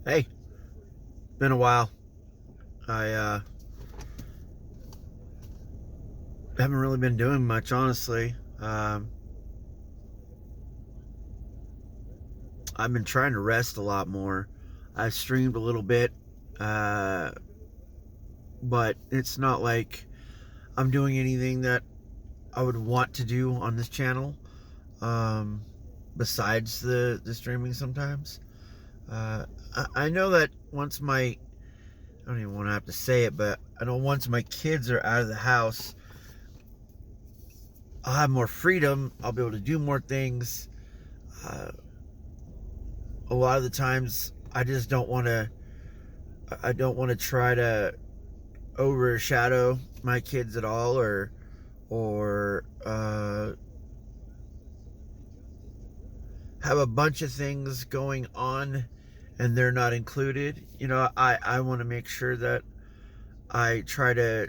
Hey, been a while. I haven't really been doing much, honestly. I've been trying to rest a lot more. I streamed a little bit, uh, but it's not like I'm doing anything that I would want to do on this channel. Um, Besides the streaming, sometimes. I know that once I don't even want to have to say it, but I know once my kids are out of the house, I'll have more freedom. I'll be able to do more things. Uh, a lot of the times I just don't want to I don't want to try to overshadow my kids at all or have a bunch of things going on and they're not included. I want to make sure that I try to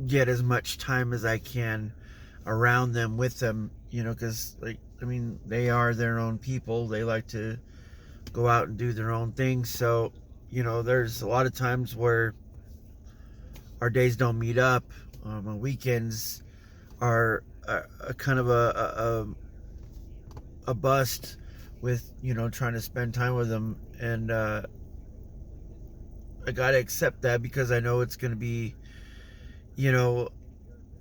get as much time as I can around them with them, because they are their own people. They like to go out and do their own thing. So, there's a lot of times where our days don't meet up. On weekends are a kind of a bust with trying to spend time with them, and I gotta accept that because I know it's gonna be you know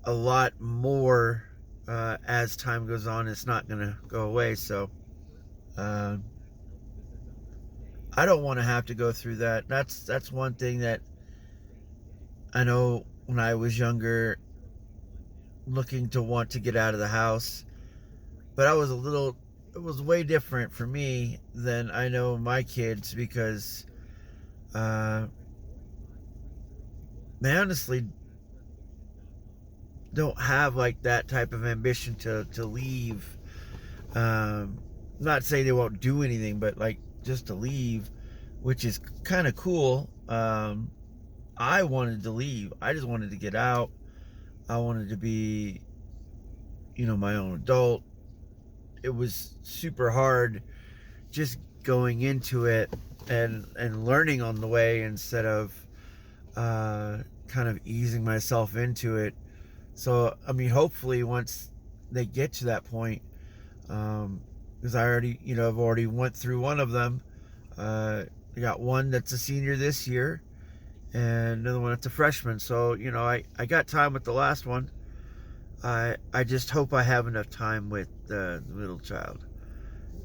a lot more as time goes on. It's not gonna go away. So uh, I don't want to have to go through that. That's one thing that I know when I was younger, looking to want to get out of the house. But it was way different for me than I know my kids because uh, they honestly don't have like that type of ambition to leave. Not say they won't do anything, but like just to leave, which is kind of cool. I wanted to leave. I just wanted to get out. I wanted to be, my own adult. It was super hard just going into it and learning on the way instead of kind of easing myself into it. So I mean, hopefully once they get to that point, because I already, I've already went through one of them. I got one that's a senior this year, and another one that's a freshman. So I got time with the last one. I just hope I have enough time with the middle child.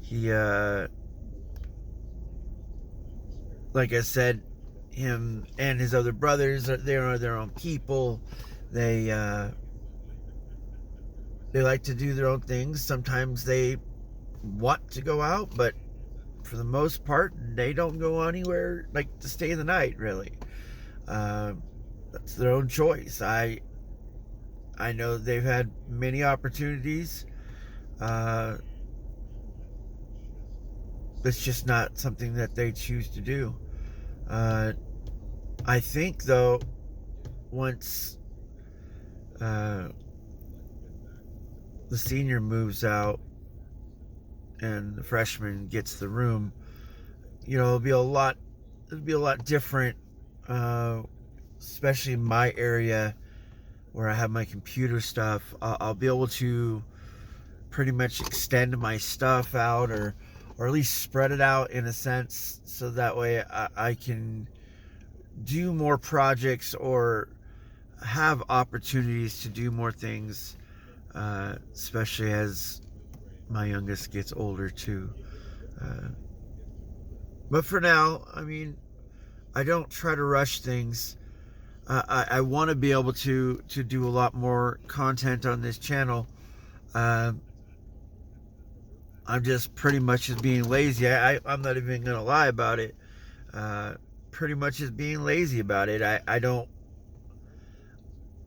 He like I said, him and his other brothers they are their own people. They they like to do their own things. Sometimes they want to go out, but for the most part, they don't go anywhere like to stay the night. Really, uh, that's their own choice. I know they've had many opportunities. Uh, it's just not something that they choose to do. Uh, I think though, once uh, the senior moves out and the freshman gets the room, it'll be a lot different, uh, especially in my area where I have my computer stuff. I'll be able to pretty much extend my stuff out, or at least spread it out in a sense, so that way I can do more projects or have opportunities to do more things, especially as my youngest gets older too. Uh, but for now, I mean, I don't try to rush things. I want to be able to do a lot more content on this channel. Uh, I'm just pretty much just being lazy. I'm not even gonna lie about it. Uh, Pretty much just being lazy about it. I don't.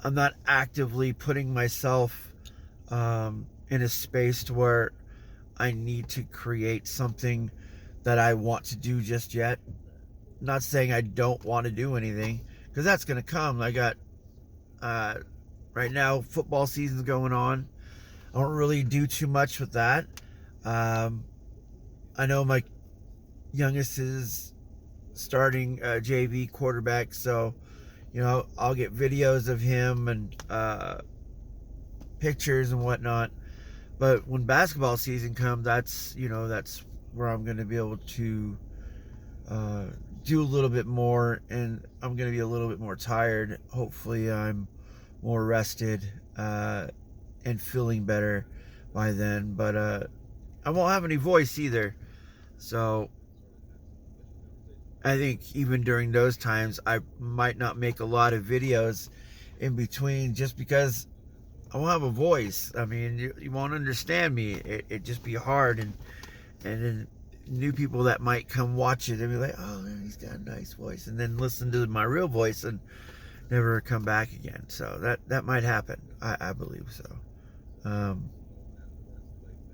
I'm not actively putting myself in a space to where I need to create something that I want to do just yet. Not saying I don't want to do anything, because that's gonna come. I got uh, right now football season's going on. I don't really do too much with that. Um, I know my youngest is starting JV quarterback, so I'll get videos of him and pictures and whatnot. But when basketball season comes, that's where I'm going to be able to do a little bit more, and I'm going to be a little bit more tired. Hopefully I'm more rested and feeling better by then, but I won't have any voice either, so I think even during those times I might not make a lot of videos in between, just because I won't have a voice. I mean, you won't understand me. It'd just be hard, and then new people that might come watch it and be like, oh man, he's got a nice voice, and then listen to my real voice and never come back again. So that might happen. I believe so.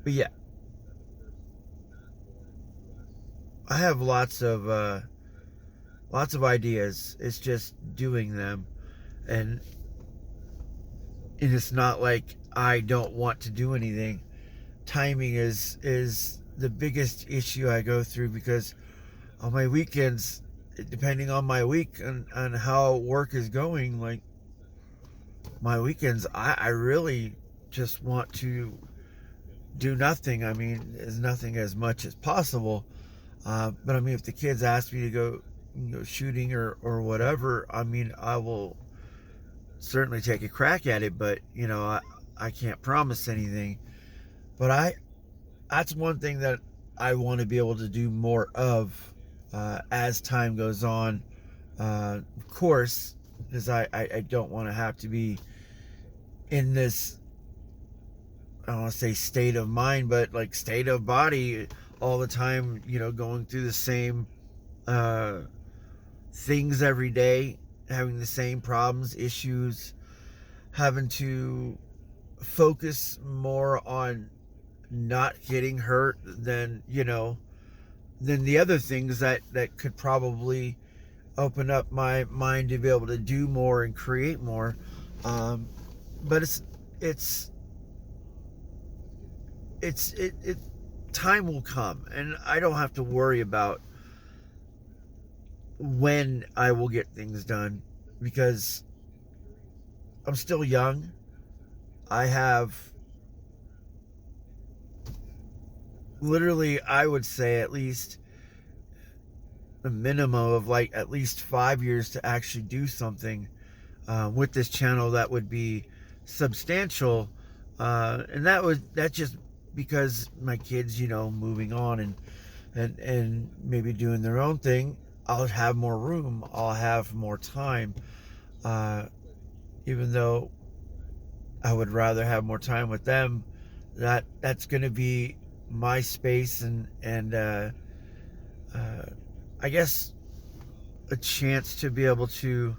But yeah, I have lots of ideas. It's just doing them, and it's not like I don't want to do anything. Timing is the biggest issue I go through, because on my weekends, depending on my week and how work is going, like my weekends, I really just want to do nothing. I mean, as nothing as much as possible. But I mean, if the kids ask me to go shooting or whatever, I mean, I will certainly take a crack at it, but I can't promise anything. But that's one thing that I want to be able to do more of as time goes on. Of course, because I don't want to have to be in this, I don't want to say state of mind, but like state of body all the time, going through the same things every day, having the same problems, issues, having to focus more on not getting hurt than the other things that could probably open up my mind to be able to do more and create more. But time will come, and I don't have to worry about when I will get things done, because I'm still young. I have literally, I would say, at least a minimum of like at least 5 years to actually do something with this channel that would be substantial, and that's just because my kids, moving on and maybe doing their own thing. I'll have more room, I'll have more time, even though I would rather have more time with them. That's going to be my space, and I guess a chance to be able to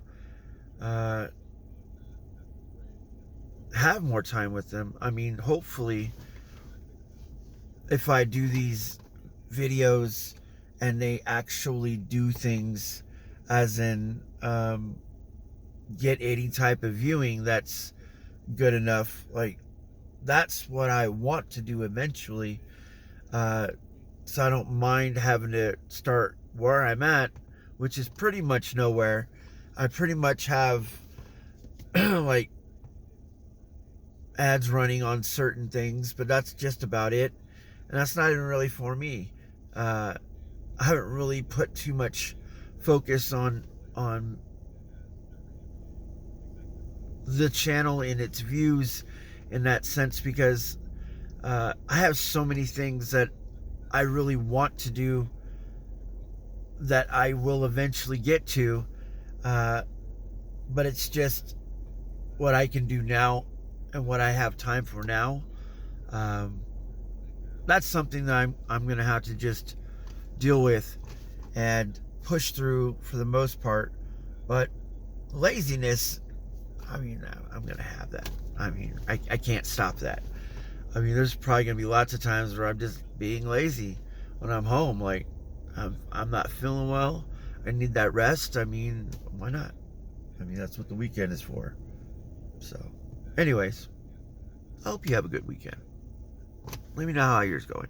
have more time with them. I mean, hopefully, if I do these videos and they actually do things, as in get any type of viewing that's good enough, like that's what I want to do eventually. So I don't mind having to start where I'm at, which is pretty much nowhere. I pretty much have like ads running on certain things, but that's just about it, and that's not even really for me. I haven't really put too much focus on the channel and its views in that sense, because I have so many things that I really want to do that I will eventually get to, but it's just what I can do now and what I have time for now. That's something that I'm gonna have to just deal with and push through for the most part. But laziness, I mean, I'm gonna have that. I mean, I can't stop that. I mean, there's probably gonna be lots of times where I'm just being lazy when I'm home. Like, I'm not feeling well, I need that rest. I mean, why not? I mean, that's what the weekend is for. So anyways, I hope you have a good weekend. Let me know how yours going.